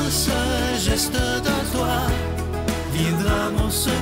ce geste de toi viendra mon secours.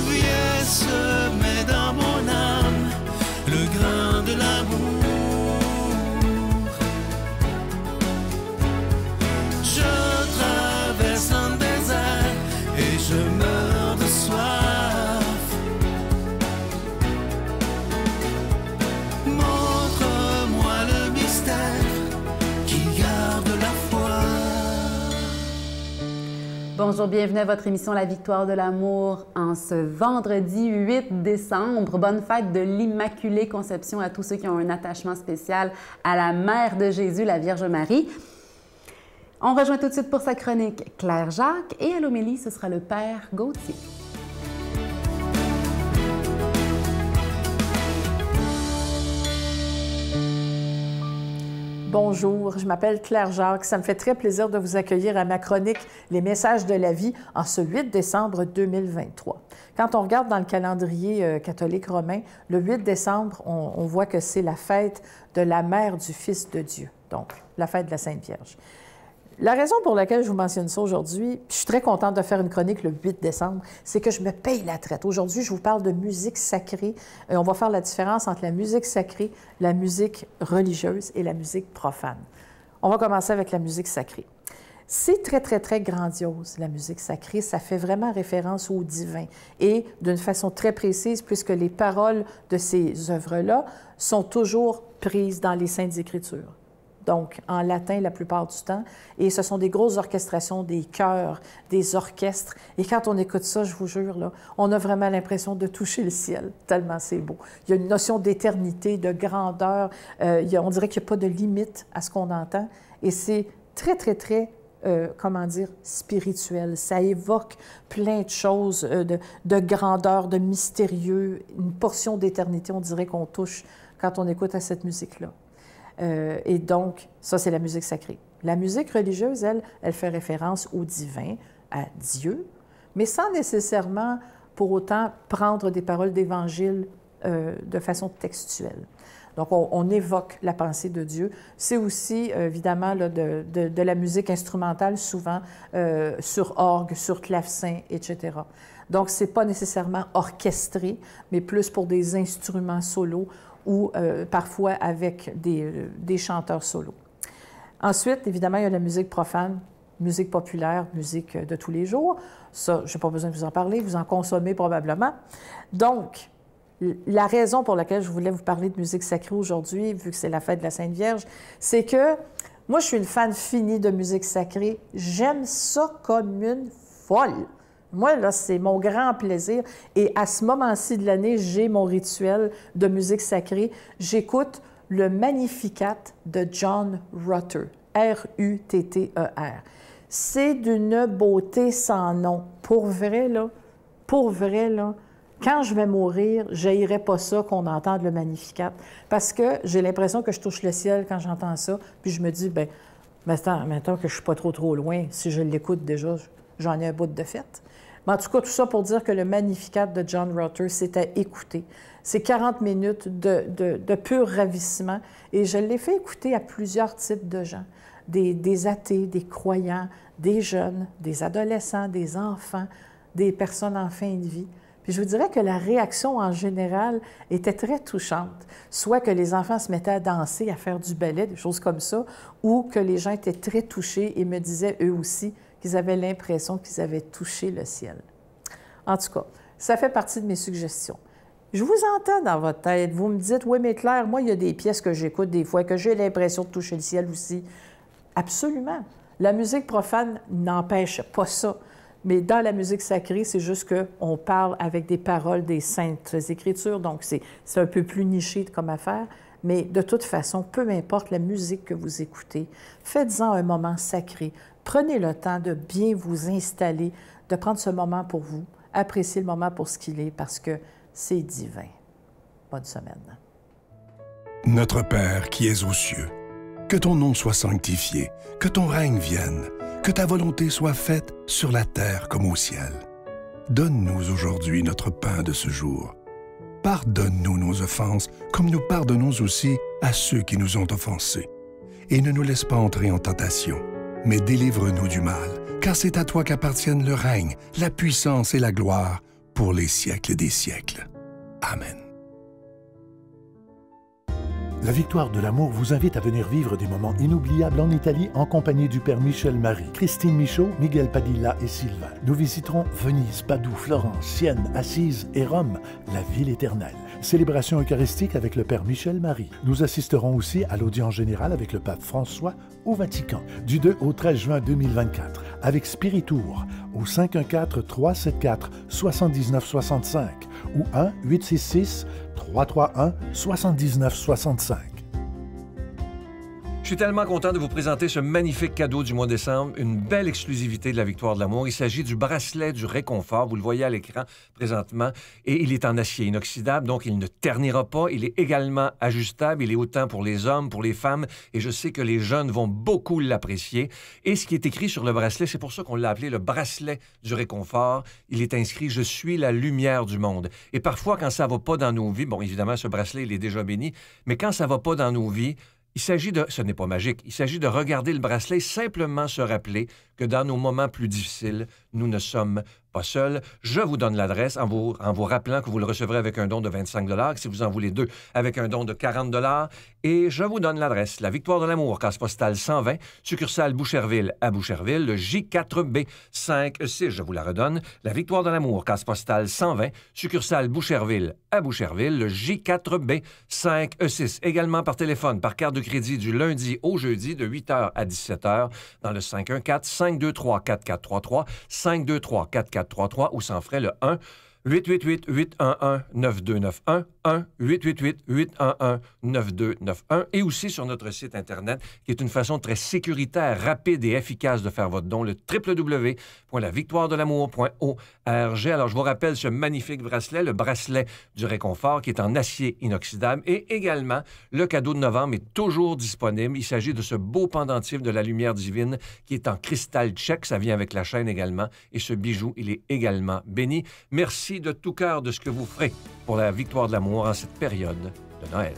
Viens semer dans mon âme le grain de l'amour. Je traverse un désert et je meurs de soif. Montre-moi le mystère qui garde la foi. Bonjour, bienvenue à votre émission La Victoire de l'amour en ce vendredi 8 décembre. Bonne fête de l'Immaculée Conception à tous ceux qui ont un attachement spécial à la Mère de Jésus, la Vierge Marie. On rejoint tout de suite pour sa chronique Claire Jacques et à l'homélie, ce sera le Père Gauthier. Bonjour, je m'appelle Claire Jacques. Ça me fait très plaisir de vous accueillir à ma chronique Les messages de la vie en ce 8 décembre 2023. Quand on regarde dans le calendrier catholique romain, le 8 décembre, on voit que c'est la fête de la mère du Fils de Dieu, donc la fête de la Sainte Vierge. La raison pour laquelle je vous mentionne ça aujourd'hui, je suis très contente de faire une chronique le 8 décembre, c'est que je me paye la traite. Aujourd'hui, je vous parle de musique sacrée. On va faire la différence entre la musique sacrée, la musique religieuse et la musique profane. On va commencer avec la musique sacrée. C'est très, très, très grandiose, la musique sacrée. Ça fait vraiment référence au divin et d'une façon très précise, puisque les paroles de ces œuvres-là sont toujours prises dans les Saintes Écritures. Donc, en latin la plupart du temps. Et ce sont des grosses orchestrations, des chœurs, des orchestres. Et quand on écoute ça, je vous jure, là, on a vraiment l'impression de toucher le ciel, tellement c'est beau. Il y a une notion d'éternité, de grandeur. On dirait qu'il n'y a pas de limite à ce qu'on entend. Et c'est très, très, très, comment dire, spirituel. Ça évoque plein de choses, de grandeur, de mystérieux, une portion d'éternité, on dirait qu'on touche quand on écoute à cette musique-là. Et donc, ça, c'est la musique sacrée. La musique religieuse, elle fait référence au divin, à Dieu, mais sans nécessairement, pour autant, prendre des paroles d'Évangile de façon textuelle. Donc, on évoque la pensée de Dieu. C'est aussi, évidemment, là, de la musique instrumentale, souvent sur orgue, sur clavecin, etc. Donc, ce n'est pas nécessairement orchestré, mais plus pour des instruments solos ou parfois avec des chanteurs solos. Ensuite, évidemment, il y a la musique profane, musique populaire, musique de tous les jours. Ça, je n'ai pas besoin de vous en parler, vous en consommez probablement. Donc, la raison pour laquelle je voulais vous parler de musique sacrée aujourd'hui, vu que c'est la fête de la Sainte Vierge, c'est que moi, je suis une fan finie de musique sacrée. J'aime ça comme une folle. Moi, là, c'est mon grand plaisir. Et à ce moment-ci de l'année, j'ai mon rituel de musique sacrée. J'écoute le Magnificat de John Rutter, R-U-T-T-E-R. C'est d'une beauté sans nom. Pour vrai, là, quand je vais mourir, j'haïrais pas ça qu'on entende le Magnificat. Parce que j'ai l'impression que je touche le ciel quand j'entends ça. Puis je me dis, bien, maintenant que je suis pas trop loin, si je l'écoute déjà, j'en ai un bout de fête. Mais en tout cas, tout ça pour dire que le Magnificat de John Rutter, c'est à écouter. C'est 40 minutes de pur ravissement. Et je l'ai fait écouter à plusieurs types de gens. Des athées, des croyants, des jeunes, des adolescents, des enfants, des personnes en fin de vie. Puis je vous dirais que la réaction en général était très touchante. Soit que les enfants se mettaient à danser, à faire du ballet, des choses comme ça, ou que les gens étaient très touchés et me disaient eux aussi qu'ils avaient l'impression qu'ils avaient touché le ciel. En tout cas, ça fait partie de mes suggestions. Je vous entends dans votre tête. Vous me dites, oui, mais Claire, moi, il y a des pièces que j'écoute des fois, que j'ai l'impression de toucher le ciel aussi. Absolument. La musique profane n'empêche pas ça. Mais dans la musique sacrée, c'est juste qu'on parle avec des paroles des Saintes Écritures, donc c'est un peu plus niché comme affaire. Mais de toute façon, peu importe la musique que vous écoutez, faites-en un moment sacré. Prenez le temps de bien vous installer, de prendre ce moment pour vous, appréciez le moment pour ce qu'il est, parce que c'est divin. Bonne semaine. Notre Père qui es aux cieux, que ton nom soit sanctifié, que ton règne vienne, que ta volonté soit faite sur la terre comme au ciel. Donne-nous aujourd'hui notre pain de ce jour. Pardonne-nous nos offenses, comme nous pardonnons aussi à ceux qui nous ont offensés. Et ne nous laisse pas entrer en tentation, mais délivre-nous du mal, car c'est à toi qu'appartiennent le règne, la puissance et la gloire pour les siècles des siècles. Amen. La Victoire de l'amour vous invite à venir vivre des moments inoubliables en Italie en compagnie du Père Michel Marie, Christine Michaud, Miguel Padilla et Sylvain. Nous visiterons Venise, Padoue, Florence, Sienne, Assise et Rome, la ville éternelle. Célébration eucharistique avec le Père Michel Marie. Nous assisterons aussi à l'audience générale avec le Pape François au Vatican, du 2 au 13 juin 2024, avec Spiritour au 514-374-7965 ou 1-866-331-7965. Je suis tellement content de vous présenter ce magnifique cadeau du mois de décembre, une belle exclusivité de la Victoire de l'amour. Il s'agit du bracelet du réconfort. Vous le voyez à l'écran présentement. Et il est en acier inoxydable, donc il ne ternira pas. Il est également ajustable. Il est autant pour les hommes, pour les femmes. Et je sais que les jeunes vont beaucoup l'apprécier. Et ce qui est écrit sur le bracelet, c'est pour ça qu'on l'a appelé le bracelet du réconfort. Il est inscrit « Je suis la lumière du monde ». Et parfois, quand ça ne va pas dans nos vies, bon, évidemment, ce bracelet, il est déjà béni, mais quand ça ne va pas dans nos vies, il s'agit de, ce n'est pas magique, il s'agit de regarder le bracelet, simplement se rappeler que dans nos moments plus difficiles, nous ne sommes pas seuls. Je vous donne l'adresse en vous rappelant que vous le recevrez avec un don de 25 $, si vous en voulez deux, avec un don de 40 $. Et je vous donne l'adresse, la Victoire de l'amour, case postale 120, succursale Boucherville à Boucherville, le J4B 5-6, je vous la redonne, la Victoire de l'amour, case postale 120, succursale Boucherville à Boucherville, le J4B 5-6. Également par téléphone, par carte de crédit du lundi au jeudi de 8h à 17h dans le 514-523-4433, 523-4433 ou sans frais le 1-888-811-9291, 1-888-811-9291 et aussi sur notre site Internet qui est une façon très sécuritaire, rapide et efficace de faire votre don, le www.lavictoiredelamour.org. Alors, je vous rappelle ce magnifique bracelet, le bracelet du réconfort qui est en acier inoxydable et également le cadeau de novembre est toujours disponible. Il s'agit de ce beau pendentif de la lumière divine qui est en cristal tchèque. Ça vient avec la chaîne également et ce bijou, il est également béni. Merci de tout cœur de ce que vous ferez pour la Victoire de l'amour en cette période de Noël.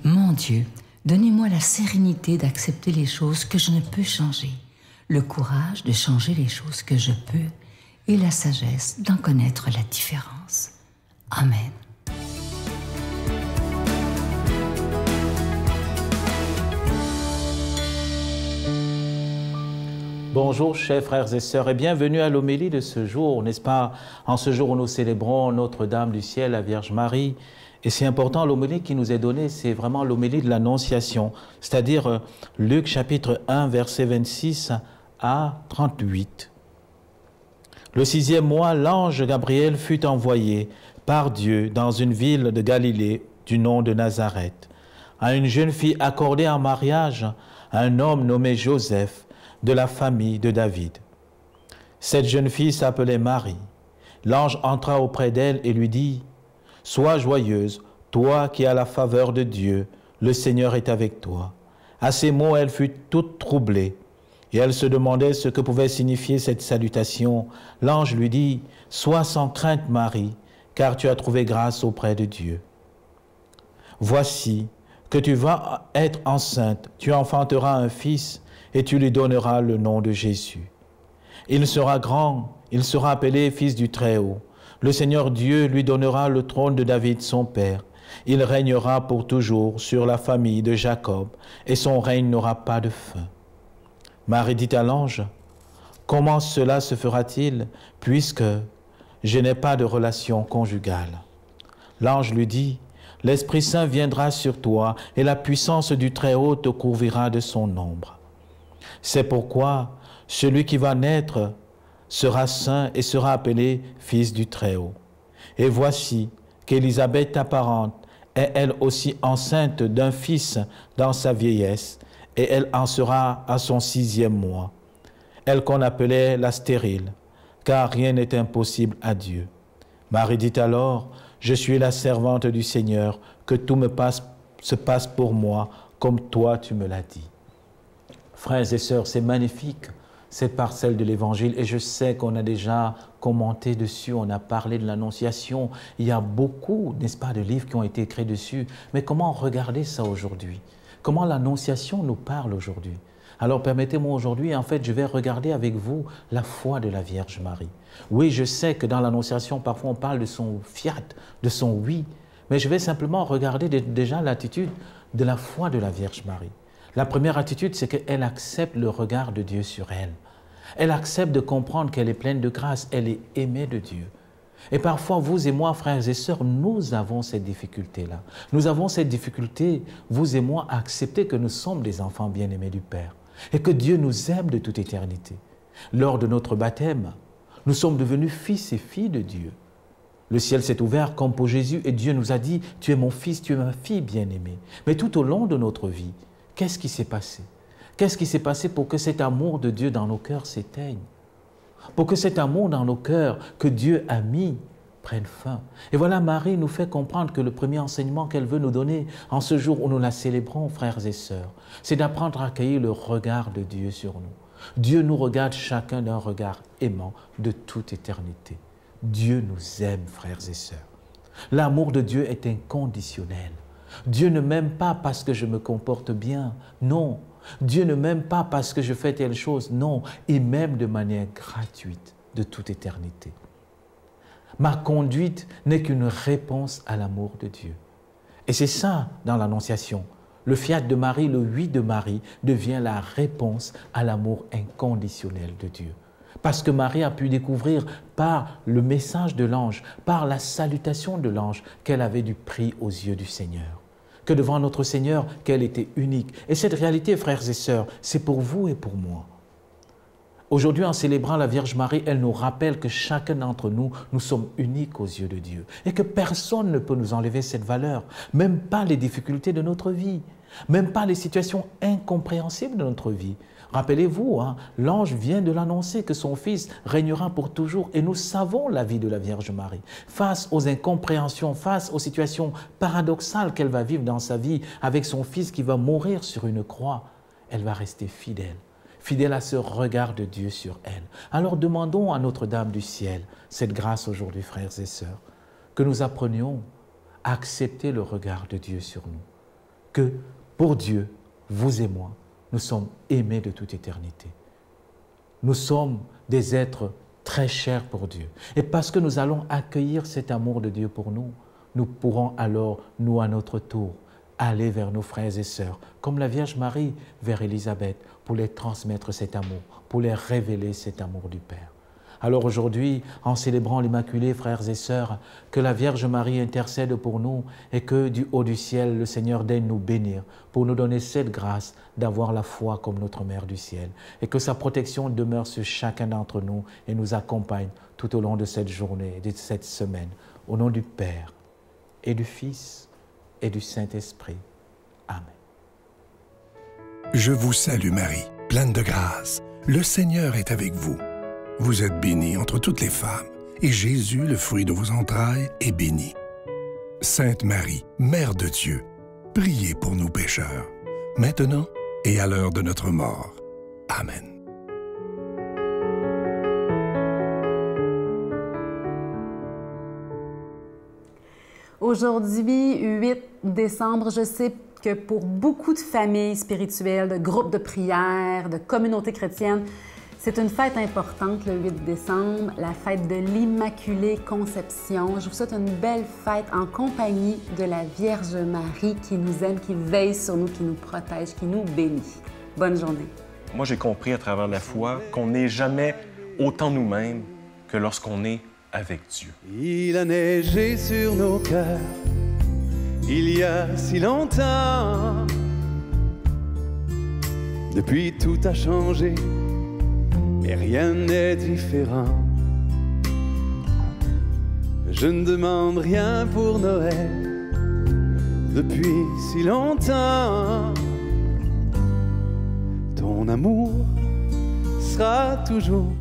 Mon Dieu, donnez-moi la sérénité d'accepter les choses que je ne peux changer, le courage de changer les choses que je peux et la sagesse d'en connaître la différence. Amen. Bonjour, chers frères et sœurs, et bienvenue à l'homélie de ce jour, n'est-ce pas? En ce jour où nous célébrons Notre-Dame du Ciel, la Vierge Marie. Et c'est important, l'homélie qui nous est donnée, c'est vraiment l'homélie de l'Annonciation, c'est-à-dire Luc chapitre 1, verset 26 à 38. Le 6e mois, l'ange Gabriel fut envoyé par Dieu dans une ville de Galilée du nom de Nazareth, à une jeune fille accordée en mariage à un homme nommé Joseph, de la famille de David. Cette jeune fille s'appelait Marie. L'ange entra auprès d'elle et lui dit, « Sois joyeuse, toi qui as la faveur de Dieu, le Seigneur est avec toi. » À ces mots, elle fut toute troublée, et elle se demandait ce que pouvait signifier cette salutation. L'ange lui dit, « Sois sans crainte, Marie, car tu as trouvé grâce auprès de Dieu. Voici que tu vas être enceinte, tu enfanteras un fils, et tu lui donneras le nom de Jésus. Il sera grand, il sera appelé Fils du Très-Haut. Le Seigneur Dieu lui donnera le trône de David son père. Il régnera pour toujours sur la famille de Jacob, et son règne n'aura pas de fin. » Marie dit à l'ange, « Comment cela se fera-t-il, puisque je n'ai pas de relation conjugale ?» L'ange lui dit, « L'Esprit Saint viendra sur toi, et la puissance du Très-Haut te couvrira de son ombre. C'est pourquoi celui qui va naître sera saint et sera appelé Fils du Très-Haut. Et voici qu'Élisabeth, ta parente, est elle aussi enceinte d'un fils dans sa vieillesse, et elle en sera à son 6e mois. Elle qu'on appelait la stérile, car rien n'est impossible à Dieu. Marie dit alors, « Je suis la servante du Seigneur, que tout se passe pour moi, comme toi tu me l'as dit. » Frères et sœurs, c'est magnifique cette parcelle de l'Évangile. Et je sais qu'on a déjà commenté dessus, on a parlé de l'Annonciation. Il y a beaucoup, n'est-ce pas, de livres qui ont été écrits dessus. Mais comment regarder ça aujourd'hui? Comment l'Annonciation nous parle aujourd'hui? Alors permettez-moi aujourd'hui, en fait, je vais regarder avec vous la foi de la Vierge Marie. Oui, je sais que dans l'Annonciation, parfois on parle de son fiat, de son oui, mais je vais simplement regarder déjà l'attitude de la foi de la Vierge Marie. La première attitude, c'est qu'elle accepte le regard de Dieu sur elle. Elle accepte de comprendre qu'elle est pleine de grâce, elle est aimée de Dieu. Et parfois, vous et moi, frères et sœurs, nous avons cette difficulté-là. Nous avons cette difficulté, vous et moi, à accepter que nous sommes des enfants bien-aimés du Père et que Dieu nous aime de toute éternité. Lors de notre baptême, nous sommes devenus fils et filles de Dieu. Le ciel s'est ouvert comme pour Jésus et Dieu nous a dit « Tu es mon fils, tu es ma fille bien-aimée ». Mais tout au long de notre vie, qu'est-ce qui s'est passé? Qu'est-ce qui s'est passé pour que cet amour de Dieu dans nos cœurs s'éteigne? Pour que cet amour dans nos cœurs que Dieu a mis prenne fin. Et voilà, Marie nous fait comprendre que le premier enseignement qu'elle veut nous donner en ce jour où nous la célébrons, frères et sœurs, c'est d'apprendre à accueillir le regard de Dieu sur nous. Dieu nous regarde chacun d'un regard aimant de toute éternité. Dieu nous aime, frères et sœurs. L'amour de Dieu est inconditionnel. Dieu ne m'aime pas parce que je me comporte bien, non. Dieu ne m'aime pas parce que je fais telle chose, non. Il m'aime de manière gratuite de toute éternité. Ma conduite n'est qu'une réponse à l'amour de Dieu. Et c'est ça dans l'Annonciation. Le fiat de Marie, le oui de Marie, devient la réponse à l'amour inconditionnel de Dieu. Parce que Marie a pu découvrir par le message de l'ange, par la salutation de l'ange, qu'elle avait du prix aux yeux du Seigneur. Que devant notre Seigneur, qu'elle était unique. Et cette réalité, frères et sœurs, c'est pour vous et pour moi. Aujourd'hui, en célébrant la Vierge Marie, elle nous rappelle que chacun d'entre nous, nous sommes uniques aux yeux de Dieu et que personne ne peut nous enlever cette valeur, même pas les difficultés de notre vie, même pas les situations incompréhensibles de notre vie. Rappelez-vous, l'ange vient de l'annoncer que son Fils régnera pour toujours et nous savons la vie de la Vierge Marie. Face aux incompréhensions, face aux situations paradoxales qu'elle va vivre dans sa vie avec son Fils qui va mourir sur une croix, elle va rester fidèle. Fidèle à ce regard de Dieu sur elle. Alors demandons à Notre-Dame du ciel cette grâce aujourd'hui, frères et sœurs, que nous apprenions à accepter le regard de Dieu sur nous. Que pour Dieu, vous et moi, nous sommes aimés de toute éternité. Nous sommes des êtres très chers pour Dieu. Et parce que nous allons accueillir cet amour de Dieu pour nous, nous pourrons alors, nous à notre tour, aller vers nos frères et sœurs, comme la Vierge Marie vers Élisabeth, pour les transmettre cet amour, pour les révéler cet amour du Père. Alors aujourd'hui, en célébrant l'Immaculée, frères et sœurs, que la Vierge Marie intercède pour nous et que du haut du ciel, le Seigneur daigne nous bénir pour nous donner cette grâce d'avoir la foi comme notre Mère du ciel et que sa protection demeure sur chacun d'entre nous et nous accompagne tout au long de cette journée et de cette semaine. Au nom du Père et du Fils et du Saint-Esprit. Amen. Je vous salue Marie, pleine de grâce. Le Seigneur est avec vous. Vous êtes bénie entre toutes les femmes, et Jésus, le fruit de vos entrailles, est béni. Sainte Marie, Mère de Dieu, priez pour nous pécheurs, maintenant et à l'heure de notre mort. Amen. Aujourd'hui, 8 décembre, je sais que pour beaucoup de familles spirituelles, de groupes de prière, de communautés chrétiennes, c'est une fête importante, le 8 décembre, la fête de l'Immaculée Conception. Je vous souhaite une belle fête en compagnie de la Vierge Marie qui nous aime, qui veille sur nous, qui nous protège, qui nous bénit. Bonne journée. Moi, j'ai compris à travers la foi qu'on n'est jamais autant nous-mêmes que lorsqu'on est avec Dieu. Il a neigé sur nos cœurs il y a si longtemps. Depuis, tout a changé, mais rien n'est différent. Je ne demande rien pour Noël depuis si longtemps. Ton amour sera toujours